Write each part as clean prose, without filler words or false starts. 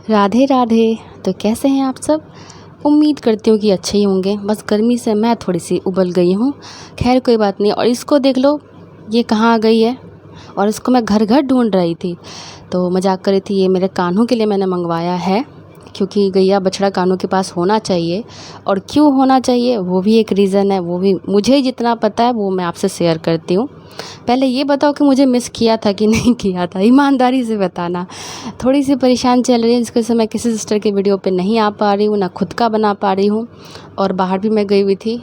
राधे राधे। तो कैसे हैं आप सब? उम्मीद करती हूँ कि अच्छे ही होंगे। बस गर्मी से मैं थोड़ी सी उबल गई हूँ। खैर कोई बात नहीं। और इसको देख लो, ये कहाँ आ गई है। और इसको मैं घर घर ढूंढ रही थी। तो मजाक कर रही थी, ये मेरे कान्हों के लिए मैंने मंगवाया है, क्योंकि गैया बछड़ा कान्हों के पास होना चाहिए। और क्यों होना चाहिए वो भी एक रीज़न है, वो भी मुझे जितना पता है वो मैं आपसे शेयर करती हूँ। पहले ये बताओ कि मुझे मिस किया था कि नहीं किया था, ईमानदारी से बताना। थोड़ी सी परेशान चल रही है, जिसकी वजह से मैं किसी सिस्टर के वीडियो पे नहीं आ पा रही हूँ, ना खुद का बना पा रही हूँ। और बाहर भी मैं गई हुई थी,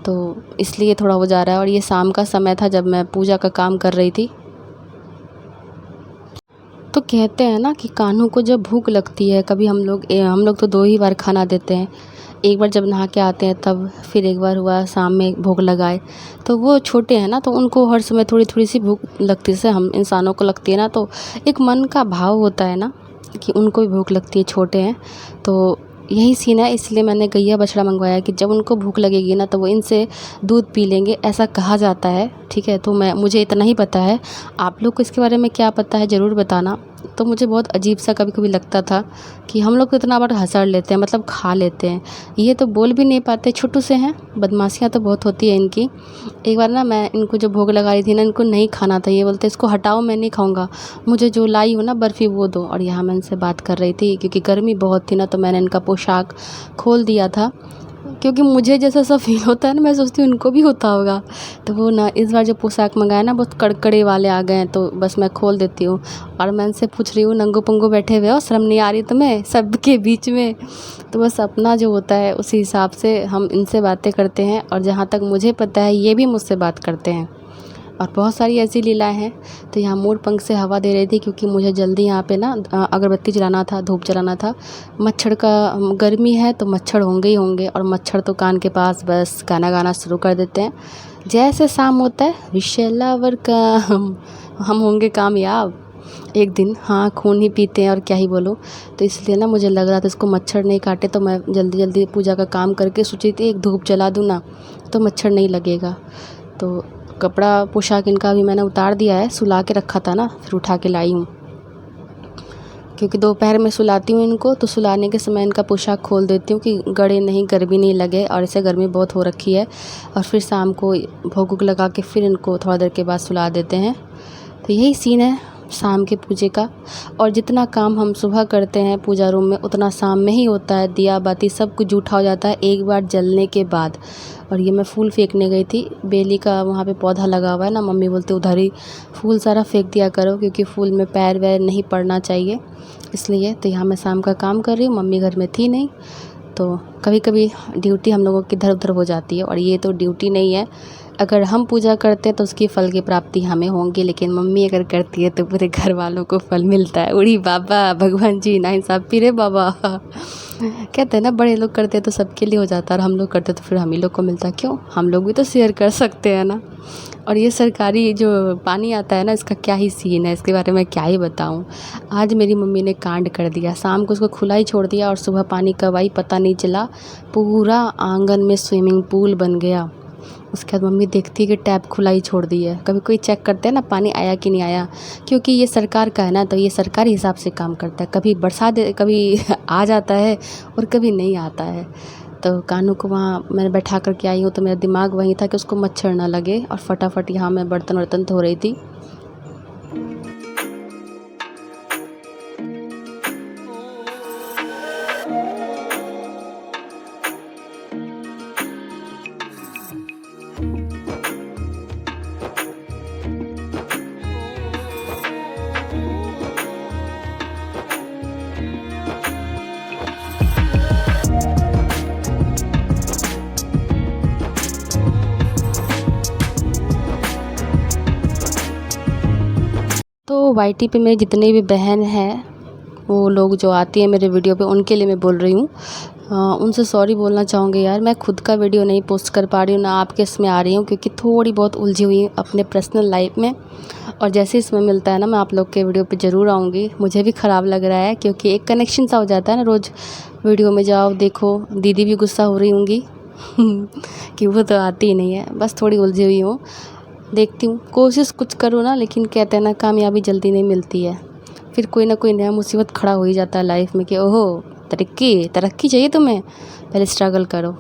तो इसलिए थोड़ा हो जा रहा है। और ये शाम का समय था जब मैं पूजा का काम कर रही थी। तो कहते हैं ना कि कान्हों को जब भूख लगती है, कभी हम लोग तो 2 ही बार खाना देते हैं। एक बार जब नहा के आते हैं तब, फिर एक बार हुआ शाम में भूख लगाए। तो वो छोटे हैं ना, तो उनको हर समय थोड़ी थोड़ी सी भूख लगती है, जैसे हम इंसानों को लगती है ना। तो एक मन का भाव होता है ना कि उनको भी भूख लगती है, छोटे हैं। तो यही सीन है, इसलिए मैंने गैया बछड़ा मंगवाया कि जब उनको भूख लगेगी ना तो वो इनसे दूध पी लेंगे, ऐसा कहा जाता है। ठीक है, तो मुझे इतना ही पता है। आप लोग को इसके बारे में क्या पता है ज़रूर बताना। तो मुझे बहुत अजीब सा कभी कभी लगता था कि हम लोग तो इतना बार हंसड़ लेते हैं, मतलब खा लेते हैं, ये तो बोल भी नहीं पाते, छोटू से हैं। बदमाशियाँ तो बहुत होती है इनकी। एक बार ना मैं इनको जो भोग लगा रही थी ना, इनको नहीं खाना था। ये बोलते इसको हटाओ, मैं नहीं खाऊंगा, मुझे जो लाई हो ना बर्फ़ी वो दो। और यहाँ मैं इनसे बात कर रही थी क्योंकि गर्मी बहुत थी ना, तो मैंने इनका पोशाक खोल दिया था, क्योंकि मुझे जैसा सा फील होता है ना, मैं सोचती हूँ इनको भी होता होगा। तो वो ना इस बार जो पोशाक मंगाया ना, बहुत कड़कड़े वाले आ गए हैं, तो बस मैं खोल देती हूँ। और मैं इनसे पूछ रही हूँ, नंगो पंगो बैठे हुए हो, शर्म नहीं आ रही तुम्हें सबके बीच में? तो बस अपना जो होता है उसी हिसाब से हम इनसे बातें करते हैं। और जहाँ तक मुझे पता है ये भी मुझसे बात करते हैं। और बहुत सारी ऐसी लीलाएँ हैं। तो यहाँ मोर पंख से हवा दे रही थी, क्योंकि मुझे जल्दी यहाँ पे ना अगरबत्ती जलाना था, धूप जलाना था। मच्छर का गर्मी है तो मच्छर होंगे ही होंगे, और मच्छर तो कान के पास बस गाना गाना शुरू कर देते हैं। जैसे शाम होता है, विश लवर का हम होंगे कामयाब एक दिन। हाँ, खून ही पीते हैं और क्या ही बोलो। तो इसलिए ना मुझे लग रहा था इसको मच्छर नहीं काटे, तो मैं जल्दी जल्दी पूजा का काम करके सोची थी एक धूप जला दूँ ना, तो मच्छर नहीं लगेगा। तो कपड़ा पोशाक इनका भी मैंने उतार दिया है, सुला के रखा था ना, फिर उठा के लाई हूँ। क्योंकि दोपहर में सुलाती हूँ इनको, तो सुलाने के समय इनका पोशाक खोल देती हूँ कि गड़े नहीं, गर्मी नहीं लगे। और ऐसे गर्मी बहुत हो रखी है। और फिर शाम को भोग वोग लगा के फिर इनको थोड़ा देर के बाद सुला देते हैं। तो यही सीन है शाम के पूजे का। और जितना काम हम सुबह करते हैं पूजा रूम में, उतना शाम में ही होता है। दिया बाती सब कुछ जूठा हो जाता है एक बार जलने के बाद। और ये मैं फूल फेंकने गई थी, बेली का वहाँ पे पौधा लगा हुआ है ना, मम्मी बोलते उधर ही फूल सारा फेंक दिया करो, क्योंकि फूल में पैर वैर नहीं पड़ना चाहिए, इसलिए। तो यहाँ मैं शाम का काम कर रही हूँ, मम्मी घर में थी नहीं। तो कभी कभी ड्यूटी हम लोगों की इधर उधर हो जाती है, और ये तो ड्यूटी नहीं है। अगर हम पूजा करते हैं तो उसकी फल की प्राप्ति हमें होंगी, लेकिन मम्मी अगर करती है तो पूरे घर वालों को फल मिलता है। उड़ी बाबा, भगवान जी नाइंसाफ़ी रे बाबा। कहते हैं ना, बड़े लोग करते हैं तो सबके लिए हो जाता है, और हम लोग करते तो फिर हम ही लोग को मिलता। क्यों, हम लोग भी तो शेयर कर सकते हैं ना। और ये सरकारी जो पानी आता है ना, इसका क्या ही सीन है, इसके बारे में क्या ही बताऊं। आज मेरी मम्मी ने कांड कर दिया, शाम को उसको खुला ही छोड़ दिया और सुबह पानी कब आई पता नहीं चला। पूरा आंगन में स्विमिंग पूल बन गया। उसके बाद मम्मी देखती है कि टैप खुला ही छोड़ दी है। कभी कोई चेक करते हैं ना पानी आया कि नहीं आया, क्योंकि ये सरकार का है ना, तो ये सरकारी हिसाब से काम करता है। कभी बरसात कभी आ जाता है और कभी नहीं आता है। तो कानू को वहाँ मैंने बैठा कर के आई हूँ, तो मेरा दिमाग वहीं था कि उसको मच्छर ना लगे। और फटाफट यहाँ मैं बर्तन वर्तन धो रही थी। तो वाईटी पे मेरी जितने भी बहन हैं, वो लोग जो आती है मेरे वीडियो पे, उनके लिए मैं बोल रही हूँ। उनसे सॉरी बोलना चाहूँगी यार, मैं खुद का वीडियो नहीं पोस्ट कर पा रही हूँ, ना आपके इसमें आ रही हूँ, क्योंकि थोड़ी बहुत उलझी हुई हूँ अपने पर्सनल लाइफ में। और जैसे इसमें मिलता है ना, मैं आप लोग के वीडियो पे ज़रूर आऊँगी। मुझे भी ख़राब लग रहा है, क्योंकि एक कनेक्शन सा हो जाता है ना, रोज़ वीडियो में जाओ देखो। दीदी भी गुस्सा हो रही होंगी कि वो तो आती ही नहीं है। बस थोड़ी उलझी हुई हूँ, देखती हूँ, कोशिश कुछ करूँ ना, लेकिन कहते हैं ना कामयाबी जल्दी नहीं मिलती है। फिर कोई ना कोई नया मुसीबत खड़ा हो ही जाता है लाइफ में कि ओहो तरक्की तरक्की चाहिए तुम्हें, पहले स्ट्रगल करो।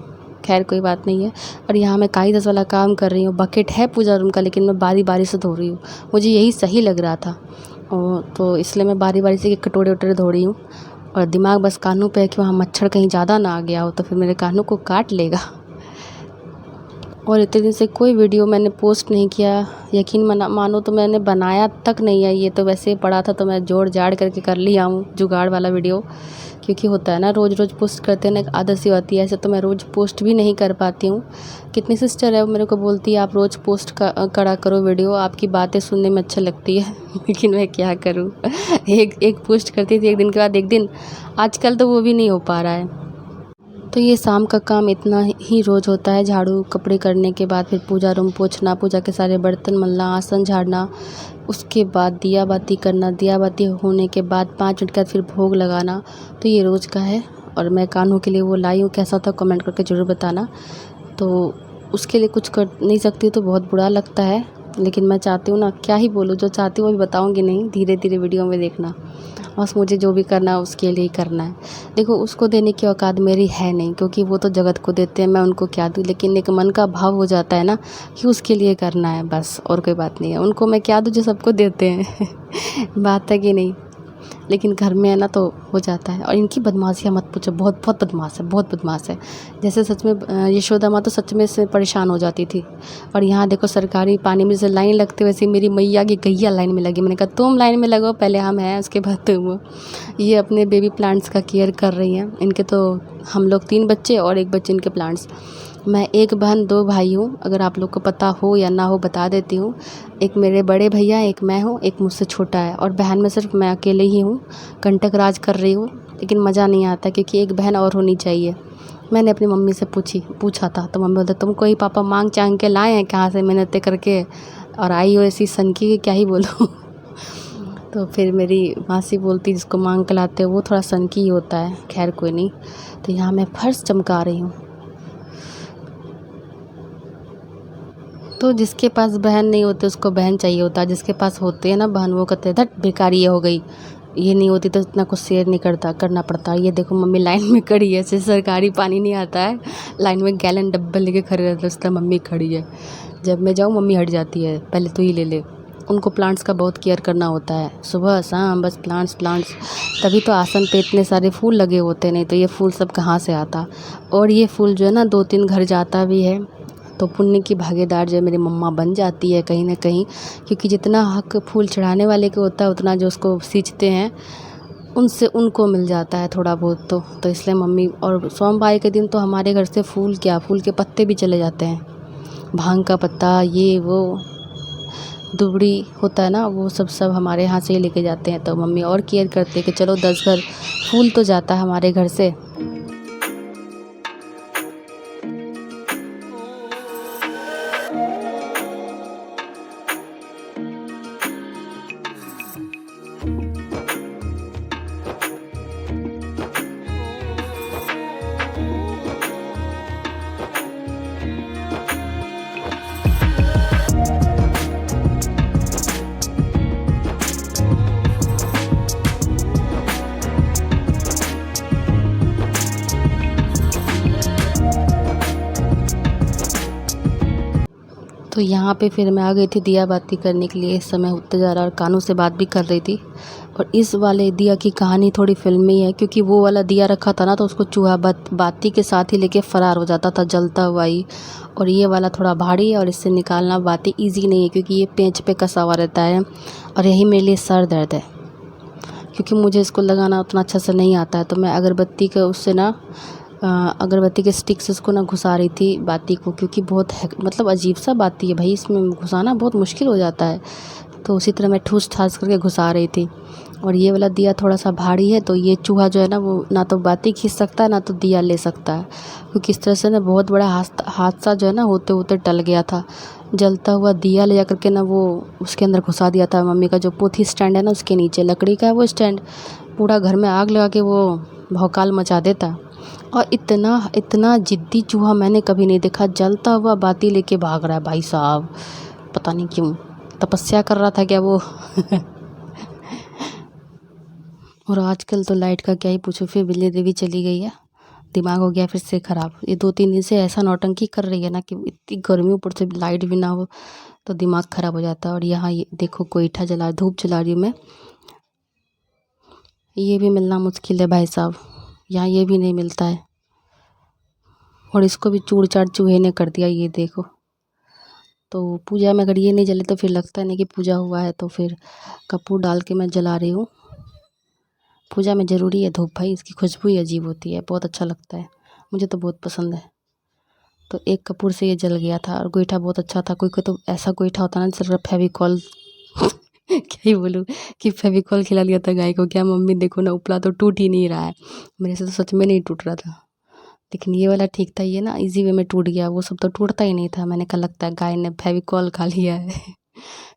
खैर कोई बात नहीं है। और यहाँ मैं काई-दस वाला काम कर रही हूँ, बकेट है पूजा रूम का, लेकिन मैं बारी-बारी से धो रही हूँ, मुझे यही सही लग रहा था। तो इसलिए मैं बारी-बारी से ये कटोरे-वटोरे धो रही हूँ। और दिमाग बस कानों पे है कि वहाँ मच्छर कहीं ज़्यादा ना आ गया हो तो फिर मेरे कानों को काट लेगा। और इतने दिन से कोई वीडियो मैंने पोस्ट नहीं किया, यकीन मानो तो मैंने बनाया तक नहीं है, ये तो वैसे ही पड़ा था तो मैं जोड़ जाड़ करके कर लिया हूँ जुगाड़ वाला वीडियो। क्योंकि होता है ना रोज़ रोज़ पोस्ट करते हैं ना, एक आदत सी होती है, ऐसे तो मैं रोज़ पोस्ट भी नहीं कर पाती हूँ। कितनी सिस्टर है वो मेरे को बोलती है आप रोज़ पोस्ट करा करो वीडियो, आपकी बातें सुनने में अच्छा लगती है लेकिन मैं क्या करूँ एक पोस्ट करती थी, एक दिन के बाद एक दिन, आजकल तो वो भी नहीं हो पा रहा है। तो ये शाम का काम इतना ही रोज़ होता है, झाड़ू कपड़े करने के बाद फिर पूजा रूम पोंछना, पूजा के सारे बर्तन मलना, आसन झाड़ना, उसके बाद दिया बाती करना, दिया बाती होने के बाद 5 मिनट के बाद फिर भोग लगाना। तो ये रोज़ का है। और मैं कान्हों के लिए वो लाई हूँ, कैसा था कमेंट करके ज़रूर बताना। तो उसके लिए कुछ कर नहीं सकती तो बहुत बुरा लगता है, लेकिन मैं चाहती हूँ ना, क्या ही बोलूँ, जो चाहती हूँ वो भी बताऊँगी नहीं, धीरे धीरे वीडियो में देखना। बस मुझे जो भी करना है उसके लिए ही करना है। देखो उसको देने की औकात मेरी है नहीं, क्योंकि वो तो जगत को देते हैं, मैं उनको क्या दूँ। लेकिन एक मन का भाव हो जाता है ना कि उसके लिए करना है बस, और कोई बात नहीं है। उनको मैं क्या दूँ जो सबको देते हैं बात है कि नहीं। लेकिन घर में है ना तो हो जाता है। और इनकी बदमाशियाँ मत पूछो, बहुत बहुत बदमाश है, बहुत बदमाश है। जैसे सच में यशोदा माँ तो सच में इससे परेशान हो जाती थी। और यहाँ देखो सरकारी पानी में जैसे लाइन लगती है, वैसे मेरी मैया की गैया लाइन में लगी। मैंने कहा तुम लाइन में लगो, पहले हम हैं उसके बाद तुम हो। ये अपने बेबी प्लांट्स का केयर कर रही हैं। इनके तो हम लोग 3 बच्चे और 1 बच्चे इनके प्लांट्स। मैं 1 बहन 2 भाई हूँ, अगर आप लोग को पता हो या ना हो बता देती हूँ। एक मेरे बड़े भैया, एक मैं हूँ, एक मुझसे छोटा है। और बहन में सिर्फ मैं अकेले ही हूँ, कंटक राज कर रही हूँ। लेकिन मज़ा नहीं आता क्योंकि एक बहन और होनी चाहिए। मैंने अपनी मम्मी से पूछा था तो मम्मी बोलते तुमको ही पापा मांग चांग के लाए हैं कहाँ से मेहनतें करके, और आई हो ऐसी सनकी की, क्या ही बोलूँ तो फिर मेरी मासी बोलती जिसको मांग के लाते हो वो थोड़ा सनकी ही होता है। खैर कोई नहीं। तो यहाँ मैं फर्श चमका रही हूँ। तो जिसके पास बहन नहीं होती उसको बहन चाहिए होता है, जिसके पास होते हैं ना बहन वो कहते हैं धत बेकारी ये हो गई, ये नहीं होती तो इतना कुछ शेयर नहीं करना पड़ता। ये देखो मम्मी लाइन में खड़ी है, जैसे सरकारी पानी नहीं आता है, लाइन में गैलन डब्बे लेके खड़े रहते, उस तरह मम्मी खड़ी है। जब मैं जाऊँ मम्मी हट जाती है, पहले तू ही ले ले। उनको प्लांट्स का बहुत केयर करना होता है, सुबह शाम बस प्लांट्स। तभी तो आसन पे इतने सारे फूल लगे होते, नहीं तो ये फूल सब कहाँ से आता। और ये फूल जो है ना 2-3 घर जाता भी है, तो पुण्य की भागीदार जो मेरी मम्मा बन जाती है कहीं ना कहीं। क्योंकि जितना हक फूल चढ़ाने वाले को होता है, उतना जो उसको सींचते हैं उनसे उनको मिल जाता है थोड़ा बहुत। तो इसलिए मम्मी, और सोमवार के दिन तो हमारे घर से फूल क्या, फूल के पत्ते भी चले जाते हैं, भांग का पत्ता, ये वो दुबड़ी होता है ना, वो सब हमारे यहाँ से ही लेके जाते हैं। तो मम्मी और केयर करते हैं कि चलो 10 घर फूल तो जाता है हमारे घर से। तो यहाँ पे फिर मैं आ गई थी दिया बाती करने के लिए। इस समय होते जा रहा और कानों से बात भी कर रही थी। और इस वाले दिया की कहानी थोड़ी फिल्मी है, क्योंकि वो वाला दिया रखा था ना तो उसको चूहा बाती के साथ ही लेके फ़रार हो जाता था, जलता हुआ ही। और ये वाला थोड़ा भारी है और इससे निकालना बाती ईजी नहीं है, क्योंकि ये पेंच पे कसा हुआ रहता है। और यही मेरे लिए सर दर्द है, क्योंकि मुझे इसको लगाना उतना अच्छा से नहीं आता है। तो मैं अगरबत्ती के उससे ना अगरबत्ती के स्टिक से उसको ना घुसा रही थी बाती को, क्योंकि बहुत मतलब अजीब सा बाती है भाई, इसमें घुसाना बहुत मुश्किल हो जाता है। तो उसी तरह मैं ठूस ठास करके घुसा रही थी। और ये वाला दिया थोड़ा सा भारी है, तो ये चूहा जो है ना वो ना तो बाती खींच सकता है ना तो दिया ले सकता है। क्योंकि इस तरह से ना बहुत बड़ा हादसा जो है ना होते होते टल गया था। जलता हुआ दिया ले जा करके ना वो उसके अंदर घुसा दिया था। मम्मी का जो पोथी स्टैंड है ना उसके नीचे, लकड़ी का है वो स्टैंड, पूरा घर में आग लगा के वो भौकाल मचा देता। और इतना जिद्दी चूहा मैंने कभी नहीं देखा। जलता हुआ बाती लेके भाग रहा है भाई साहब, पता नहीं क्यों, तपस्या कर रहा था क्या वो और आजकल तो लाइट का क्या ही पूछो, फिर बिजली देवी चली गई है, दिमाग हो गया फिर से ख़राब। ये 2-3 दिन से ऐसा नौटंकी कर रही है ना कि इतनी गर्मी, ऊपर से लाइट भी ना हो तो दिमाग ख़राब हो जाता है। और यहाँ ये देखो गोईठा जला, धूप जला रही हूँ मैं, ये भी मिलना मुश्किल है भाई साहब, यहाँ ये भी नहीं मिलता है। और इसको भी चूड़ चाड़ चूहे ने कर दिया, ये देखो। तो पूजा में अगर ये नहीं जले तो फिर लगता नहीं कि पूजा हुआ है। तो फिर कपूर डाल के मैं जला रही हूँ। पूजा में ज़रूरी है धूप भाई, इसकी खुशबू ही अजीब होती है, बहुत अच्छा लगता है, मुझे तो बहुत पसंद है। तो एक कपूर से ये जल गया था। और गोईठा बहुत अच्छा था, कोई कोई तो ऐसा गोईठा होता है ना सिर्फ फेविकॉल क्या ही बोलूँ कि फेविकॉल खिला लिया था गाय को, क्या मम्मी देखो ना उपला तो टूट ही नहीं रहा है, मेरे से तो सच में नहीं टूट रहा था। लेकिन ये वाला ठीक था, ये ना इजी वे में टूट गया, वो सब तो टूटता ही नहीं था। मैंने कहा लगता है गाय ने फेविकॉल खा लिया है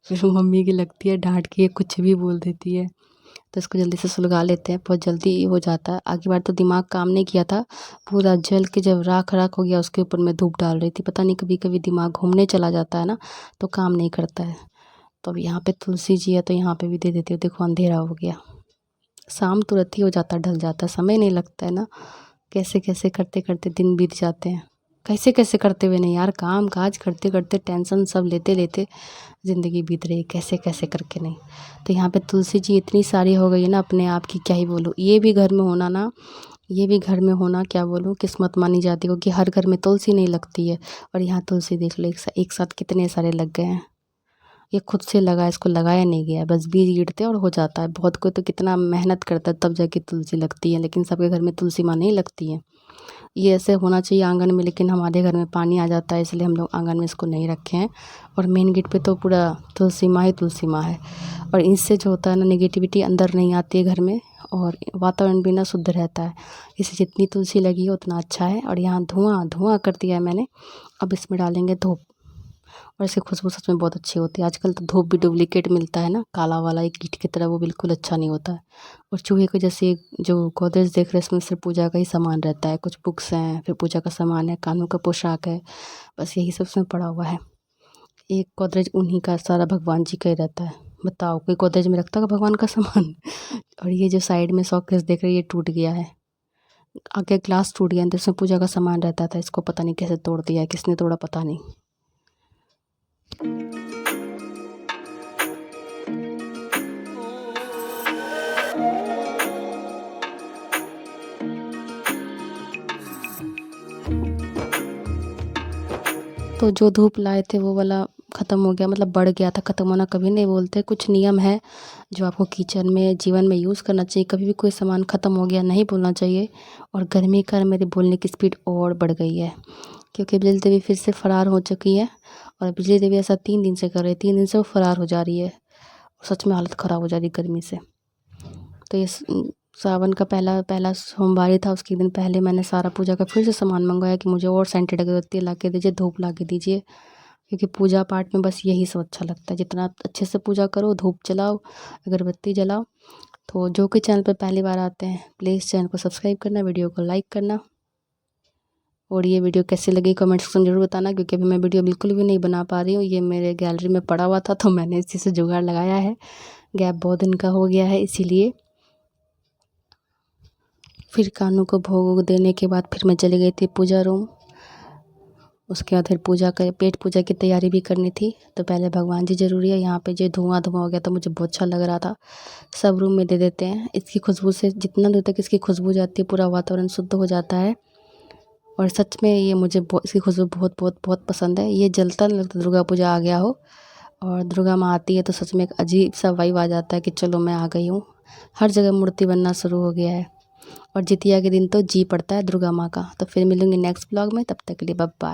फिर मम्मी की लगती है डांट के, कुछ भी बोल देती है। तो इसको जल्दी से सुलगा लेते हैं, बहुत जल्दी हो जाता है। आगे बार तो दिमाग काम नहीं किया था, पूरा जल के जब राख राख हो गया उसके ऊपर मैं धूप डाल रही थी। पता नहीं कभी कभी दिमाग घूमने चला जाता है ना तो काम नहीं करता है। तो अब यहाँ पे तुलसी जी है तो यहाँ पे भी दे देती हूँ। देखो अंधेरा हो गया, शाम तुरंत ही हो जाता है, ढल जाता है, समय नहीं लगता है ना। कैसे कैसे करते करते दिन बीत जाते हैं, कैसे कैसे करते हुए नहीं यार, काम काज करते करते टेंशन सब लेते लेते ज़िंदगी बीत रही है, कैसे कैसे करके नहीं। तो यहाँ पे तुलसी जी इतनी सारी हो गई है ना अपने आप की, क्या ही बोलूँ। ये भी घर में होना ना, ये भी घर में होना क्या बोलूँ किस्मत मानी जाती है, क्योंकि हर घर में तुलसी नहीं लगती है। और यहाँ तुलसी देख लो एक साथ कितने सारे लग गए हैं। ये खुद से लगा, इसको लगाया नहीं गया है, बस बीज गिरते और हो जाता है। बहुत कोई तो कितना मेहनत करता है तब जाके तुलसी लगती है, लेकिन सबके घर में तुलसी माँ नहीं लगती है। ये ऐसे होना चाहिए आंगन में, लेकिन हमारे घर में पानी आ जाता है इसलिए हम लोग आंगन में इसको नहीं रखे हैं। और मेन गेट पे तो पूरा तुलसी माँ ही तुलसी माँ है। और इससे जो होता है ना नेगेटिविटी अंदर नहीं आती है घर में, और वातावरण भी ना शुद्ध रहता है। इससे जितनी तुलसी लगी है उतना अच्छा है। और यहाँ धुआं धुआं कर दिया है मैंने, अब इसमें डालेंगे धूप। और इसकी खुशबू सच में बहुत अच्छी होती है। आजकल तो धूप भी डुप्लीकेट मिलता है ना, काला वाला एक ईंट की तरह, वो बिल्कुल अच्छा नहीं होता है। और चूहे को जैसे जो गोदरेज देख रहे हैं इसमें सिर्फ पूजा का ही सामान रहता है, कुछ बुक्स हैं, फिर पूजा का सामान है, कानों का पोशाक है, बस यही सब इसमें पड़ा हुआ है। एक गोदरेज उन्हीं का सारा भगवान जी का ही रहता है। बताओ कोई गोदरेज में रखता होगा भगवान का सामान और ये जो साइड में शोकेस देख रहे हैं ये टूट गया है, आगे ग्लास टूट गया, तो इसमें पूजा का सामान रहता था, इसको पता नहीं कैसे तोड़ दिया है, किसने तोड़ा पता नहीं। तो जो धूप लाए थे वो वाला ख़त्म हो गया, मतलब बढ़ गया था। ख़त्म होना कभी नहीं बोलते, कुछ नियम है जो आपको किचन में जीवन में यूज़ करना चाहिए। कभी भी कोई सामान ख़त्म हो गया नहीं बोलना चाहिए। और गर्मी का मेरे बोलने की स्पीड और बढ़ गई है, क्योंकि बिजली देवी फिर से फ़रार हो चुकी है। और बिजली देवी ऐसा 3 दिन से कर रही है, 3 दिन से वो फ़रार हो जा रही है। सच में हालत ख़राब हो जा रही है गर्मी से। तो ये सावन का पहला पहला सोमवार था, उसके दिन पहले मैंने सारा पूजा का फिर से सामान मंगवाया कि मुझे और सेंटेड अगरबत्ती ला के दीजिए, धूप ला के दीजिए, क्योंकि पूजा पाठ में बस यही सब अच्छा लगता है। जितना अच्छे से पूजा करो, धूप जलाओ, अगरबत्ती जलाओ। तो जो कि चैनल पर पहली बार आते हैं प्लीज़ चैनल को सब्सक्राइब करना, वीडियो को लाइक करना। और ये वीडियो कैसी लगी कमेंट सेक्शन में ज़रूर बताना, क्योंकि अभी मैं वीडियो बिल्कुल भी नहीं बना पा रही हूँ। ये मेरे गैलरी में पड़ा हुआ था तो मैंने इसी से जुगाड़ लगाया है, गैप बहुत दिन का हो गया है इसीलिए। फिर कानू को भोग देने के बाद फिर मैं चली गई थी पूजा रूम। उसके बाद फिर पूजा कर पेट पूजा की तैयारी भी करनी थी। तो पहले भगवान जी ज़रूरी है। यहाँ पे जो धुआं धुआं हो गया तो मुझे बहुत अच्छा लग रहा था। सब रूम में दे देते हैं, इसकी खुशबू से जितना दूर तक इसकी खुशबू जाती है पूरा वातावरण शुद्ध हो जाता है। और सच में ये मुझे इसकी खुशबू बहुत बहुत बहुत पसंद है। ये जलता नहीं लगता दुर्गा पूजा आ गया हो। और दुर्गा माँ आती है तो सच में एक अजीब सा वाइब आ जाता है कि चलो मैं आ गई हूँ। हर जगह मूर्ति बनना शुरू हो गया है। और जितिया के दिन तो जी पड़ता है दुर्गा माँ का। तो फिर मिलूंगी नेक्स्ट ब्लॉग में, तब तक के लिए बाय बाय।